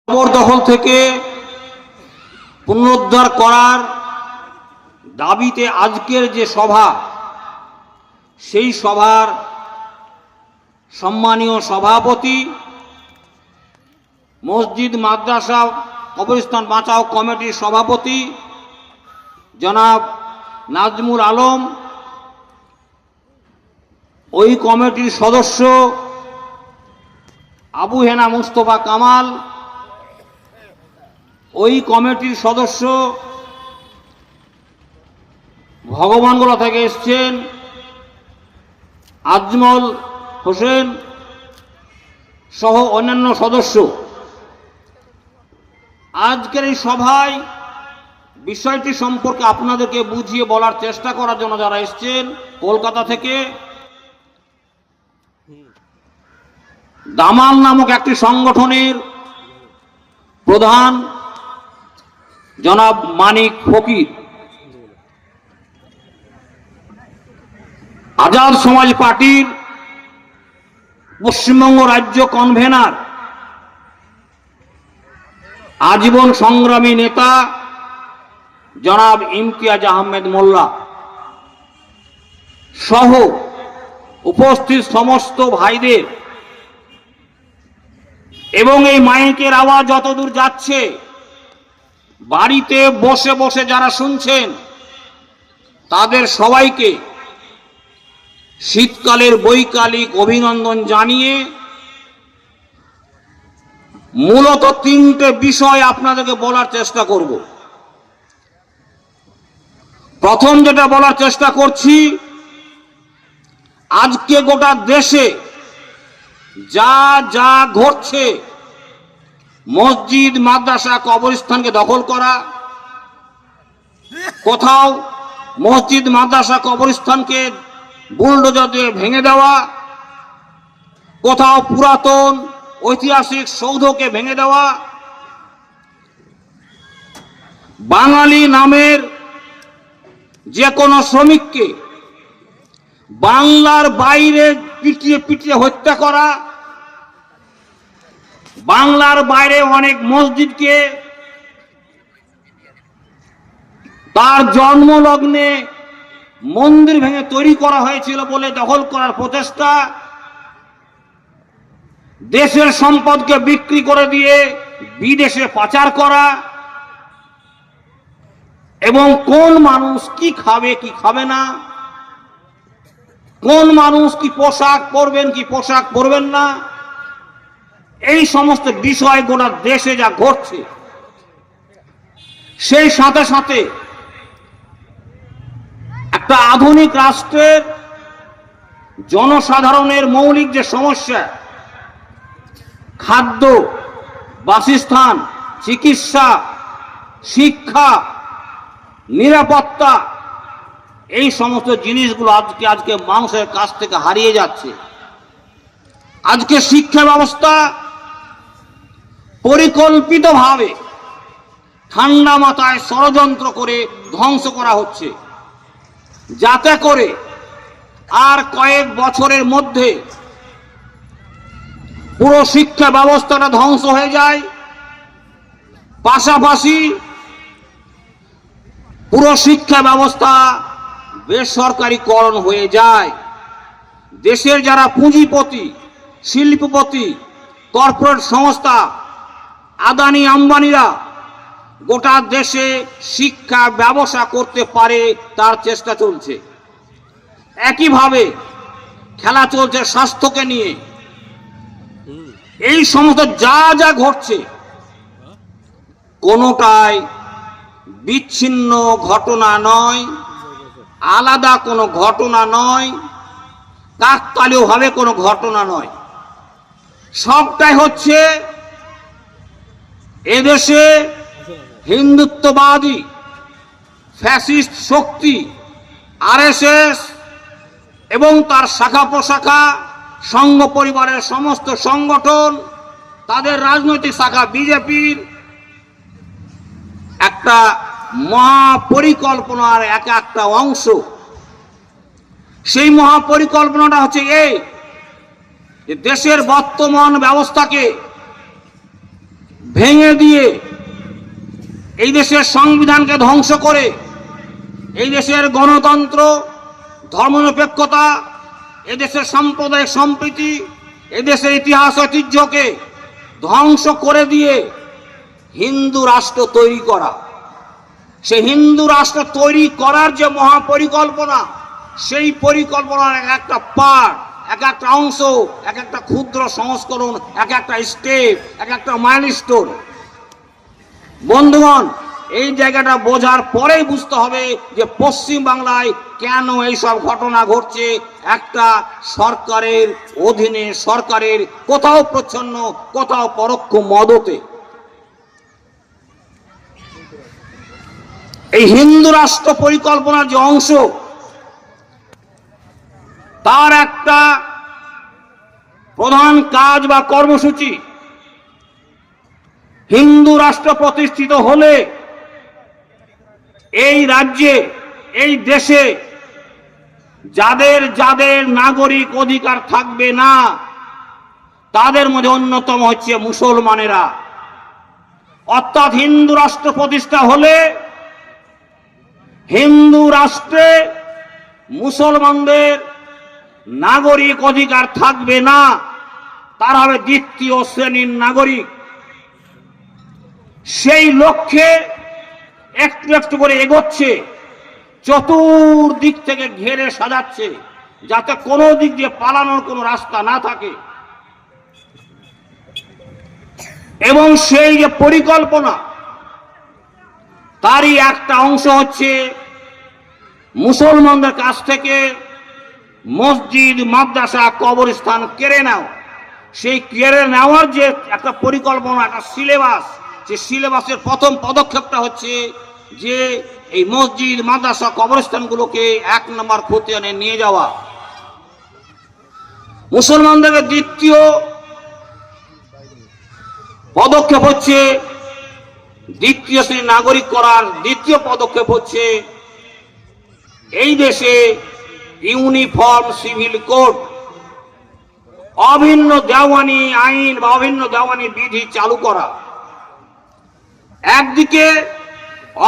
জবরদখল থেকে পুনরুদ্ধার করার দাবিতে আজকের যে সভা, সেই সভার সম্মানীয় সভাপতি, মসজিদ মাদ্রাসা কবরস্থান বাঁচাও কমিটির সভাপতি জনাব নাজমুল আলম, ওই কমিটির সদস্য আবু হেনা মুস্তফা কামাল, ওই কমিটির সদস্য ভগবানগোলা থেকে এসছেন আজমল হোসেন সহ অন্যান্য সদস্য। আজকের এই সভায় বিষয়টি সম্পর্কে আপনাদেরকে বুঝিয়ে বলার চেষ্টা করার জন্য যারা এসছেন কলকাতা থেকে, দামাল নামক একটি সংগঠনের প্রধান জনাব মানিক ফকির, আজাদ সমাজ পার্টির পশ্চিমবঙ্গ রাজ্য কনভেনার, আজীবন সংগ্রামী নেতা জনাব ইমতিয়াজ আহমেদ মোল্লা সহ উপস্থিত সমস্ত ভাইদের এবং এই মাইকের আওয়াজ যতদূর যাচ্ছে, বাড়িতে বসে বসে যারা শুনছেন তাদের সবাইকে শীতকালের বৈকালিক অভিনন্দন জানিয়ে মূলত তিনটে বিষয় আপনাদেরকে বলার চেষ্টা করব। প্রথম যেটা বলার চেষ্টা করছি, আজকে গোটা দেশে যা যা ঘটছে, মসজিদ মাদ্রাসা কবরস্থানকে দখল করা, কোথাও মসজিদ মাদ্রাসা কবরস্থানকে বুলডোজার দিয়ে ভেঙে দেওয়া, কোথাও পুরাতন ঐতিহাসিক সৌধকে ভেঙে দেওয়া, বাঙালি নামের যে কোনো শ্রমিককে বাংলার বাইরে পিটিয়ে পিটিয়ে হত্যা করা, বাংলার বাইরে অনেক মসজিদকে তার জন্মলগ্নে মন্দির ভেঙে তৈরি করা হয়েছিল বলে দখল করার প্রচেষ্টা, দেশের সম্পদকে বিক্রি করে দিয়ে বিদেশে পাচার করা, এবং কোন মানুষ কি খাবে কি খাবে না, কোন মানুষ কি পোশাক পরবেন কি পোশাক পরবেন না, এই সমস্ত বিষয় গোটা দেশে যা ঘটছে, সেই সাথে সাথে একটা আধুনিক রাষ্ট্রের জনসাধারণের মৌলিক যে সমস্যা, খাদ্য, বাসস্থান, চিকিৎসা, শিক্ষা, নিরাপত্তা, এই সমস্ত জিনিসগুলো আজকে মানুষের কাছ থেকে হারিয়ে যাচ্ছে। আজকে শিক্ষা ব্যবস্থা পরিকল্পিতভাবে ঠান্ডা মাথায় ষড়যন্ত্র করে ধ্বংস করা হচ্ছে, যাতে করে আর কয়েক বছরের মধ্যে পুরো শিক্ষা ব্যবস্থাটা ধ্বংস হয়ে যায়, পাশাপাশি পুরো শিক্ষা ব্যবস্থা বেসরকারীকরণ হয়ে যায়। দেশের যারা পুঁজিপতি, শিল্পপতি, কর্পোরেট সংস্থা, আদানি আম্বানিরা গোটা দেশে শিক্ষা ব্যবসা করতে পারে তার চেষ্টা চলছে। একইভাবে খেলা চলছে স্বাস্থ্যকে নিয়ে। এই সমস্ত যা যা ঘটছে, কোনোটাই বিচ্ছিন্ন ঘটনা নয়, আলাদা কোনো ঘটনা নয়, কাকতালীয়ভাবে কোনো ঘটনা নয়, সবটাই হচ্ছে এদেশে হিন্দুত্ববাদী ফ্যাসিস্ট শক্তি আরএসএস এবং তার শাখা প্রশাখা, সংঘ পরিবারের সমস্ত সংগঠন, তাদের রাজনৈতিক শাখা বিজেপির একটা মহাপরিকল্পনার একটা অংশ। সেই মহাপরিকল্পনাটা হচ্ছে এই, যে দেশের বর্তমান ব্যবস্থাকে ভেঙে দিয়ে এই দেশের সংবিধানকে ধ্বংস করে এই দেশের গণতন্ত্র, ধর্মনিরপেক্ষতা, এদেশের সাম্প্রদায়িক সম্প্রীতি, এদেশের ইতিহাস ঐতিহ্যকে ধ্বংস করে দিয়ে হিন্দু রাষ্ট্র তৈরি করা, সে হিন্দু রাষ্ট্র তৈরি করার যে মহাপরিকল্পনা, সেই পরিকল্পনার এক একটা পার্ট, এক একটা অংশ, এক একটা ক্ষুদ্র সংস্করণ, এক একটা স্টেপ, এক একটা মাইলস্টোন। বন্ধুগণ, এই জায়গাটা বোঝার পরেই বুঝতে হবে যে পশ্চিম বাংলায় কেন এইসব ঘটনা ঘটছে। একটা সরকারের অধীনে, সরকারের কোথাও প্রচ্ছন্ন, কোথাও পরোক্ষ মদতে। এই হিন্দু রাষ্ট্র পরিকল্পনার যে অংশ, তার একটা প্রধান কাজ বা কর্মসূচি, হিন্দু রাষ্ট্র প্রতিষ্ঠিত হলে এই রাজ্যে, এই দেশে যাদের যাদের নাগরিক অধিকার থাকবে না, তাদের মধ্যে অন্যতম হচ্ছে মুসলমানেরা। অর্থাৎ হিন্দু রাষ্ট্র প্রতিষ্ঠা হলে হিন্দু রাষ্ট্রে মুসলমানদের নাগরিক অধিকার থাকবে না, তারা হবে দ্বিতীয় শ্রেণীর নাগরিক। সেই লক্ষ্যে একটু একটু করে এগোচ্ছে, চতুর্দিক থেকে ঘেরে সাজাচ্ছে, যাতে কোনো দিক দিয়ে পালানোর কোনো রাস্তা না থাকে। এবং সেই যে পরিকল্পনা, তারই একটা অংশ হচ্ছে মুসলমানদের কাছ থেকে মসজিদ, মাদ্রাসা, কবরস্থান কেড়ে নাও। সেই কেড়ে নেওয়ার যে একটা পরিকল্পনা, একটা সিলেবাস, যে সিলেবাসের প্রথম পদক্ষেপটা হচ্ছে যে এই মসজিদ, মাদ্রাসা, কবরস্থানগুলোকে 1 নম্বর খতিয়ানে নিয়ে যাওয়া। মুসলমানদেরকে দ্বিতীয় পদক্ষেপ হচ্ছে দ্বিতীয় শ্রেণীর নাগরিক করার। দ্বিতীয় পদক্ষেপ হচ্ছে এই দেশে ইউনিফর্ম সিভিল কোড, অভিন্ন দেওয়ানি আইন বা অভিন্ন দেওয়ানি বিধি চালু করা। একদিকে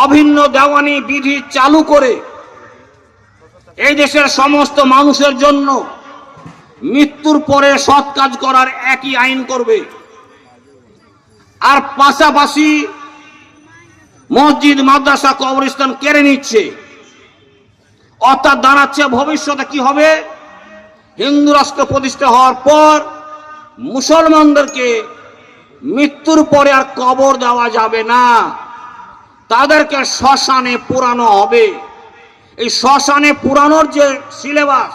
অভিন্ন দেওয়ানি বিধি চালু করে এই দেশের সমস্ত মানুষের জন্য মৃত্যুর পরে সৎ কাজ করার একই আইন করবে, আর পাশাপাশি মসজিদ, মাদ্রাসা, কবরস্থান কেড়ে নিচ্ছে। অর্থাৎ দাঁড়াচ্ছে ভবিষ্যতে কি হবে, হিন্দু রাষ্ট্র প্রতিষ্ঠা হওয়ার পর মুসলমানদেরকে মৃত্যুর পরে আর কবর দেওয়া যাবে না, তাদেরকে শ্মশানে পোড়ানো হবে। এই শ্মশানে পোড়ানোর যে সিলেবাস,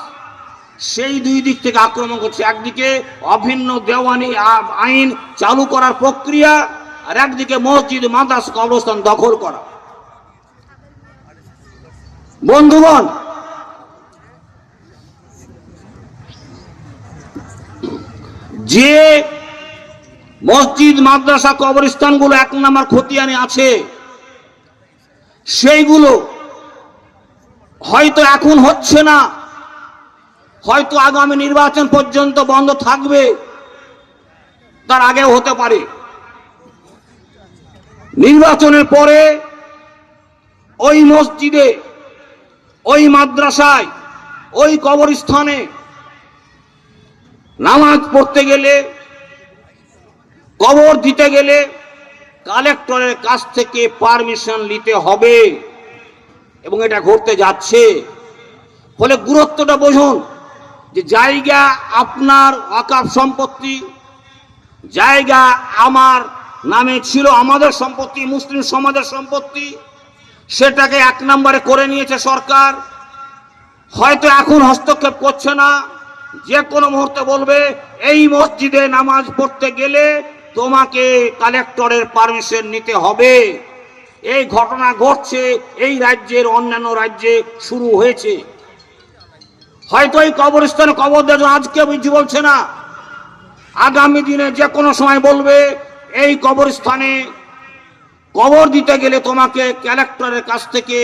সেই দুই দিক থেকে আক্রমণ করছে। একদিকে অভিন্ন দেওয়ানি আইন চালু করার প্রক্রিয়া, আর একদিকে মসজিদ, মাদ্রাসা, কবরস্থান দখল করা। বন্ধুগণ, যে মসজিদ, মাদ্রাসা, কবরস্থানগুলো 1 নম্বর খতিয়ানে আছে, সেইগুলো হয়তো এখন হচ্ছে না, হয়তো আগামী নির্বাচন পর্যন্ত বন্ধ থাকবে, তার আগেও হতে পারে। নির্বাচনের পরে ওই মসজিদে, ওই মাদ্রাসায়, ওই কবরস্থানে নামাজ পড়তে গেলে, কবর দিতে গেলে কালেক্টরের কাছ থেকে পারমিশন নিতে হবে, এবং এটা ঘটতে যাচ্ছে। ফলে গুরুত্বটা বুঝুন যে জায়গা আপনার ওয়াকফ সম্পত্তি, জায়গা আমার নামে ছিল, আমাদের সম্পত্তি, মুসলিম সমাজের সম্পত্তি, সেটাকে 1 নম্বরে করে নিয়েছে সরকার। হয়তো এখন হস্তক্ষেপ করছে না, যে কোনো মুহূর্তে বলবে এই মসজিদে নামাজ পড়তে গেলে তোমাকে কালেক্টরের পারমিশন নিতে হবে। এই ঘটনা ঘটছে, এই রাজ্যের অন্যান্য রাজ্যে শুরু হয়েছে। হয়তো এই কবরস্থানে কবর দেওয়া আজকে বুঝি বলছে না, আগামী দিনে যে কোনো সময় বলবে এই কবরস্থানে কবর দিতে গেলে তোমাকে কালেক্টরের কাছ থেকে,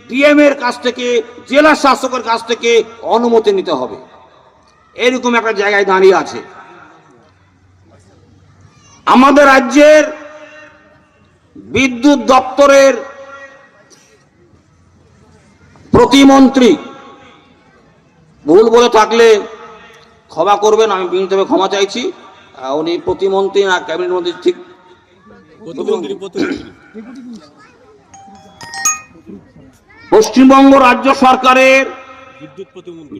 ডিএম এর কাছ থেকে, জেলা শাসকের কাছ থেকে অনুমতি নিতে হবে। এরকম একটা জায়গায় দাঁড়িয়ে আছে। আমাদের রাজ্যের বিদ্যুৎ দপ্তরের প্রতিমন্ত্রী, ভুল বলে থাকলে ক্ষমা করবেন, আমি বিনীতভাবে ক্ষমা চাইছি। উনি প্রতিমন্ত্রী না ক্যাবিনেট মন্ত্রী, ঠিক পশ্চিমবঙ্গ রাজ্য সরকারের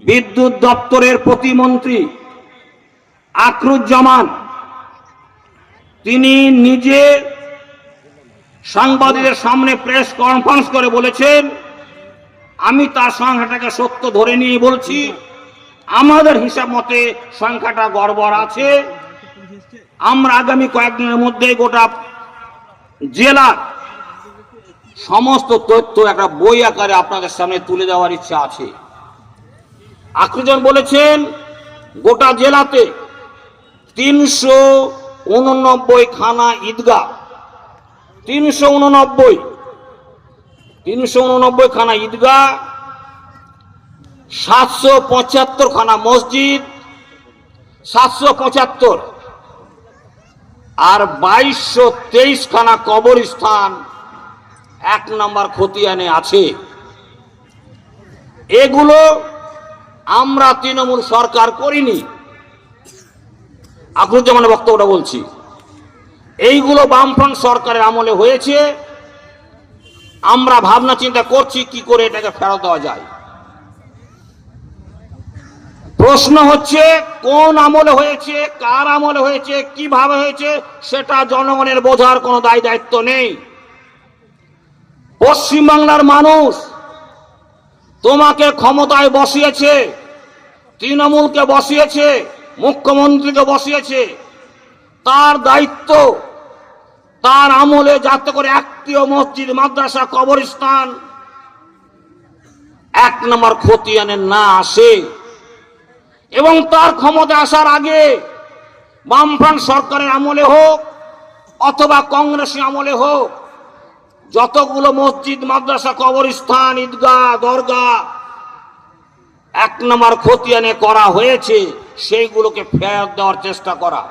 বিদ্যুৎ দপ্তরের প্রতিমন্ত্রী আকরুজ্জামান, তিনি নিজে সাংবাদিকদের সামনে প্রেস কনফারেন্স করে বলেছেন, আমি তার সংখ্যাটাকে সত্য ধরে নিয়ে বলছি, আমাদের হিসাব মতে সংখ্যাটা গড়বড় আছে। আমরা আগামী কয়েকদিনের মধ্যে গোটা জেলার সমস্ত তথ্য একটা বই আকারে আপনাদের সামনে তুলে দেওয়ার ইচ্ছা আছে। আকরুজ্জামান বলেছেন, গোটা জেলাতে 389 খানা ঈদগাহ, 389 খানা ঈদগাহ, 775 খানা মসজিদ, 775, আর 2223 খানা কবরস্থান 1 নম্বর খতিয়ানে আছে। এগুলো আমরা তৃণমূল সরকার করিনি। আকরুজ্জামানের বক্তব্যটা বলছি, এইগুলো বামফ্রন্ট সরকারের আমলে হয়েছে। আমরা ভাবনা চিন্তা করছি কি করে এটাকে ফেরত দেওয়া যায়। প্রশ্ন হচ্ছে কোন আমলে হয়েছে, কার আমলে হয়েছে, কিভাবে হয়েছে, সেটা জনগণের বোঝার কোনো দায় দায়িত্ব নেই। পশ্চিমবাংলার মানুষ তোমাকে ক্ষমতায় বসিয়েছে, তৃণমূলকে বসিয়েছে, মুখ্যমন্ত্রীকে বসিয়েছে। তার দায়িত্ব তার আমলে যাতে করে একটিও মসজিদ, মাদ্রাসা, কবরস্থান 1 নম্বর খতিয়ানে না আসে। এবং তার ক্ষমতা আসার আগে বামফ্রন্ট সরকারের আমলে হোক অথবা কংগ্রেসী আমলে হোক, যতগুলো মসজিদ, মাদ্রাসা, কবরস্থান, ঈদগাহ, দরগা 1 নম্বর খতিয়ানে করা হয়েছে, সেইগুলোকে ফেরত দেওয়ার চেষ্টা করা।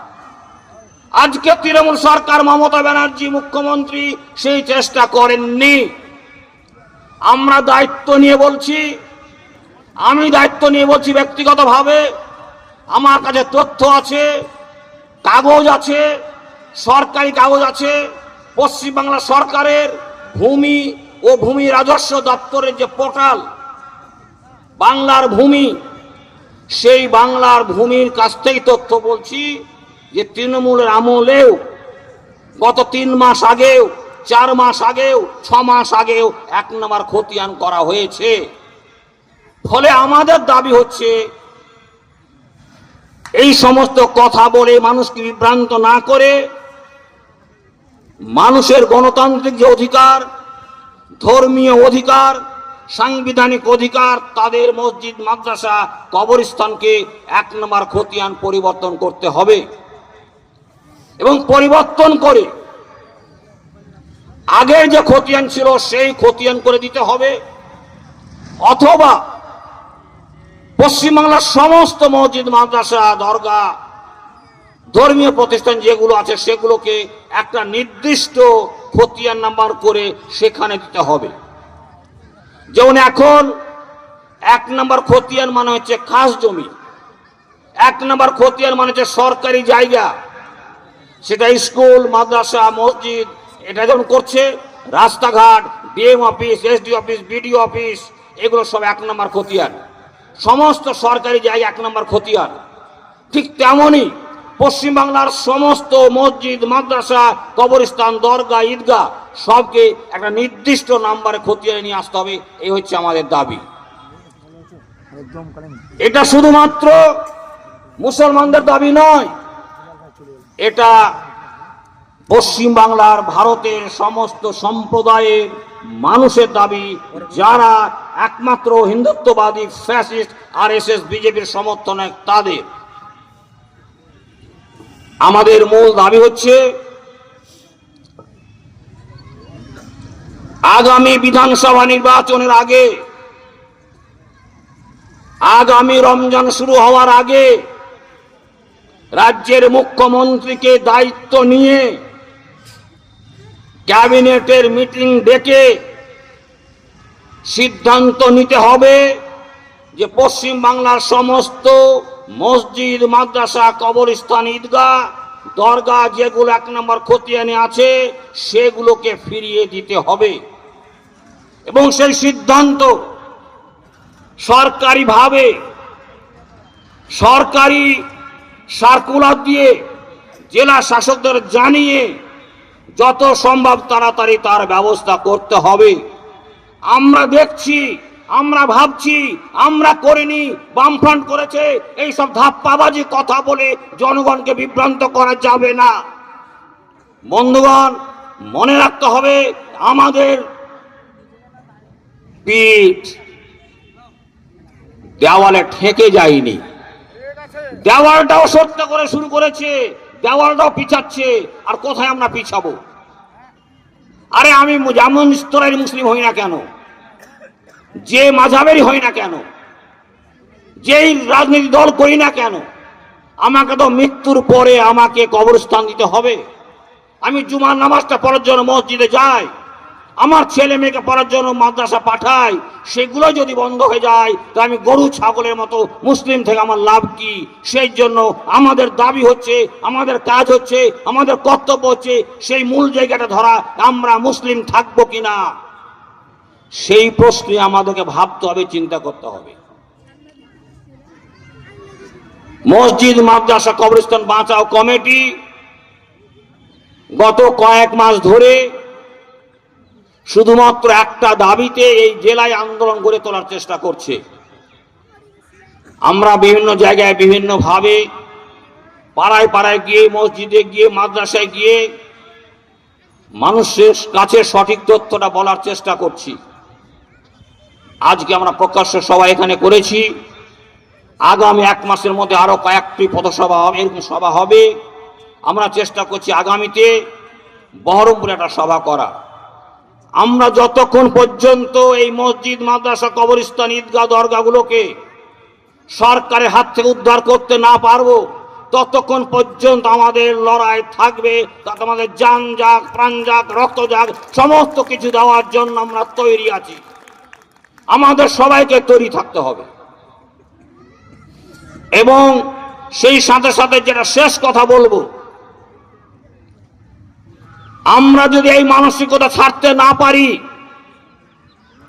আজকে তৃণমূল সরকার, মমতা ব্যানার্জি মুখ্যমন্ত্রী সেই চেষ্টা করেননি। আমরা দায়িত্ব নিয়ে বলছি, আমি দায়িত্ব নিয়ে বলছি ব্যক্তিগতভাবে, আমার কাছে তথ্য আছে, কাগজ আছে, সরকারি কাগজ আছে। পশ্চিমবাংলা সরকারের ভূমি ও ভূমি রাজস্ব দপ্তরের যে পোর্টাল বাংলার ভূমি, সেই বাংলার ভূমির কাছ থেকে তথ্য বলছি যে তৃণমূলের আমলেও গত 3 মাস আগেও, 4 মাস আগেও, 6 মাস আগেও 1 নম্বর খতিয়ান করা হয়েছে। ফলে আমাদের দাবি হচ্ছে, এই সমস্ত কথা বলে মানুষকে বিভ্রান্ত না করে, মানুষের গণতান্ত্রিক যে অধিকার, ধর্মীয় অধিকার, সাংবিধানিক অধিকার, তাদের মসজিদ, মাদ্রাসা, কবরস্থানকে 1 নম্বর খতিয়ান পরিবর্তন করতে হবে। এবং পরিবর্তন করে আগে যে খতিয়ান ছিল সেই খতিয়ান করে দিতে হবে, অথবা পশ্চিমবাংলার সমস্ত মসজিদ, মাদ্রাসা, দরগা, ধর্মীয় প্রতিষ্ঠান যেগুলো আছে সেগুলোকে একটা নির্দিষ্ট খতিয়ান নাম্বার করে সেখানে দিতে হবে। যেমন এখন 1 নম্বর খতিয়ান মানে হচ্ছে খাস জমি, 1 নম্বর খতিয়ান মানে হচ্ছে সরকারি জায়গা, সেটা স্কুল, মাদ্রাসা, মসজিদ, এটা যেমন করছে রাস্তাঘাট, DM office, SD office, BDO office, এগুলো সব 1 নম্বর খতিয়ান। সমস্ত সরকারি জায়গা 1 নম্বর খতিয়ান। ঠিক তেমনই পশ্চিমবাংলার সমস্ত মসজিদ, মাদ্রাসা, কবরস্থান, দরগা, ঈদগাহ সবকে একটা নির্দিষ্ট নাম্বারে খতিয়ানে নিয়ে আসতে হবে। এই হচ্ছে আমাদের দাবি। এটা শুধুমাত্র মুসলমানদের দাবি নয়, এটা পশ্চিমবাংলার, ভারতের সমস্ত সম্প্রদায়ের মানুষের দাবি, যারা একমাত্র হিন্দুত্ববাদী ফ্যাসিস্ট আরএসএস বিজেপির সমর্থনে তাদের। আমাদের মূল দাবি হচ্ছে আগামী বিধানসভা নির্বাচনের আগে, আগামী রমজান শুরু হওয়ার আগে রাজ্যের মুখ্যমন্ত্রীকে দায়িত্ব নিয়ে ক্যাবিনেটের মিটিং ডেকে সিদ্ধান্ত নিতে হবে যে পশ্চিম বাংলার সমস্ত মসজিদ, মাদ্রাসা, কবরস্থান, ঈদগাহ, দরগা যেগুলো 1 নম্বর খতিয়ানে আছে সেগুলোকে ফিরিয়ে দিতে হবে। এবং সেই সিদ্ধান্ত সরকারিভাবে সরকারি সার্কুলার দিয়ে জেলা শাসকদের জানিয়ে যত সম্ভব তাড়াতাড়ি তার ব্যবস্থা করতে হবে। আমরা দেখছি, আমরা ভাবছি, আমরা করিনি, বামফ্রন্ট করেছে, এইসব ধাপ্পাবাজি কথা বলে জনগণকে বিভ্রান্ত করা যাবে না। বন্ধুগণ, মনে রাখতে হবে আমাদের পিঠ দেওয়ালে ঠেকে যায়নি। দেওয়ালটাও সত্য করে শুরু করেছে, দেওয়ালটাও পিছাচ্ছে। আর কোথায় আমরা পিছাবো? আরে আমি যেমন স্তরের মুসলিম হই না কেন, যে মাযহাবেরই হই না কেন, যেই রাজনীতি দল করি না কেন, আমাকে তো মৃত্যুর পরে আমাকে কবরস্থান দিতে হবে। আমি জুমার নামাজটা পড়ার জন্য মসজিদে যাই, আমার ছেলে মেয়েকে পড়ার জন্য মাদ্রাসা পাঠাই, সেগুলো যদি বন্ধ হয়ে যায় তো আমি গরু ছাগলের মতো মুসলিম থেকে আমার লাভ কি? সেই জন্য আমাদের দাবি হচ্ছে, আমাদের কাজ হচ্ছে, আমাদের কর্তব্য হচ্ছে সেই মূল জায়গাটা ধরা, আমরা মুসলিম থাকবো কিনা সেই প্রশ্নে আমাদেরকে ভাবতে হবে, চিন্তা করতে হবে। মসজিদ, মাদ্রাসা, কবরস্থান বাঁচাও কমিটি গত কয়েক মাস ধরে শুধুমাত্র একটা দাবিতে এই জেলায় আন্দোলন গড়ে তোলার চেষ্টা করছে। আমরা বিভিন্ন জায়গায় বিভিন্ন ভাবে পাড়ায় পাড়ায় গিয়ে, মসজিদে গিয়ে, মাদ্রাসায় গিয়ে মানুষের কাছে সঠিক তথ্যটা বলার চেষ্টা করছি। আজকে আমরা প্রকাশ্য সভা এখানে করেছি, আগামী 1 মাসের মধ্যে আরো কয়েকটি পথসভা হবে, এরকম সভা হবে। আমরা চেষ্টা করছি আগামীতে বহরমপুরে একটা সভা করা। আমরা যতক্ষণ পর্যন্ত এই মসজিদ, মাদ্রাসা, কবরস্থান, ঈদগাহ, দরগাগুলোকে সরকারের হাত থেকে উদ্ধার করতে না পারবো ততক্ষণ পর্যন্ত আমাদের লড়াই থাকবে। তাতে আমাদের জান যাক, প্রাণ যাক, রক্ত যাক, সমস্ত কিছু দেওয়ার জন্য আমরা তৈরি আছি। আমাদের সবাইকে তৈরি থাকতে হবে। এবং সেই সাথে সাথে যেটা শেষ কথা বলবো, আমরা যদি এই মানসিকতা ছাড়তে না পারি,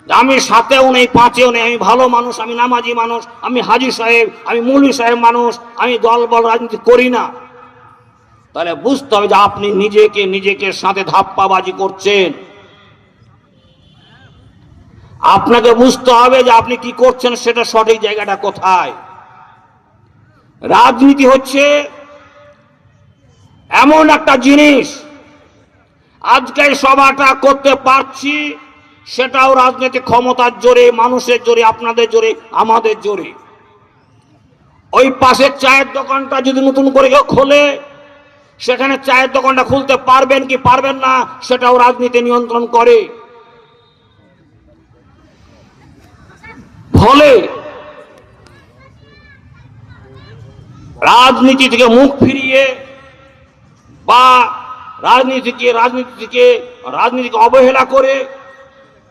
আমি 7-এও নেই, 5-এও নেই, আমি ভালো মানুষ, আমি নামাজি মানুষ, আমি হাজী সাহেব, আমি মৌলভী সাহেব মানুষ, আমি দলবল রাজনীতি করি না, তাহলে বুঝতে হবে যে আপনি নিজেকে সাথে ধাপ্পাবাজি করছেন। আপনাকে বুঝতে হবে যে আপনি কি করছেন, সেটা সঠিক জায়গাটা কোথায়। রাজনীতি হচ্ছে এমন একটা জিনিস, আজকে সভাটা করতে পারছি সেটাও রাজনৈতিক ক্ষমতার জোরে, মানুষের জোরে, আপনাদের জোরে, আমাদের জোরে। ওই পাশের চায়ের দোকানটা যদি নতুন করে কেউ খোলে, সেখানে চায়ের দোকানটা খুলতে পারবেন কি পারবেন না সেটাও রাজনীতি নিয়ন্ত্রণ করে। ফলে রাজনীতি থেকে মুখ ফিরিয়ে বা রাজনীতিকে অবহেলা করে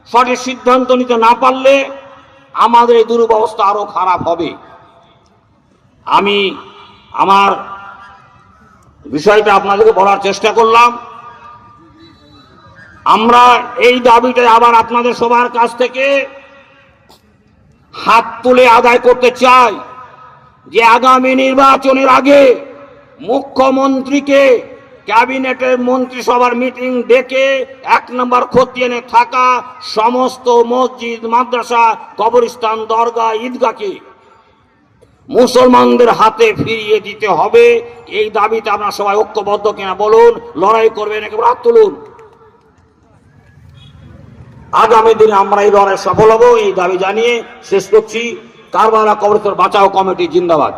সঠিক সিদ্ধান্ত নিতে না পারলে আমাদের এই দুরবস্থা আরো খারাপ হবে। আমি আমার বিষয়টা আপনাদেরকে বলার চেষ্টা করলাম। আমরা এই দাবিটা আবার আপনাদের সবার কাছ থেকে হাত তুলে আদায় করতে চাই যে আগামী নির্বাচনের আগে মুখ্যমন্ত্রীকে ক্যাবিনেটের মন্ত্রিসভার মিটিং ডেকে 1 নম্বর খতিয়ানে থাকা সমস্ত মসজিদ, মাদ্রাসা, কবরস্থান, দরগা, ঈদগাহকে মুসলমানদের হাতে ফিরিয়ে দিতে হবে। এই দাবিতে আপনারা সবাই ঐক্যবদ্ধ কিনা বলুন, লড়াই করবেন, একেবারে হাত তুলুন। আগামী দিনে আমরা এই লড়াই সফল হব, এই দাবি জানিয়ে শেষ করছি। কারবালা কবরস্থান বাঁচাও কমিটি জিন্দাবাদ।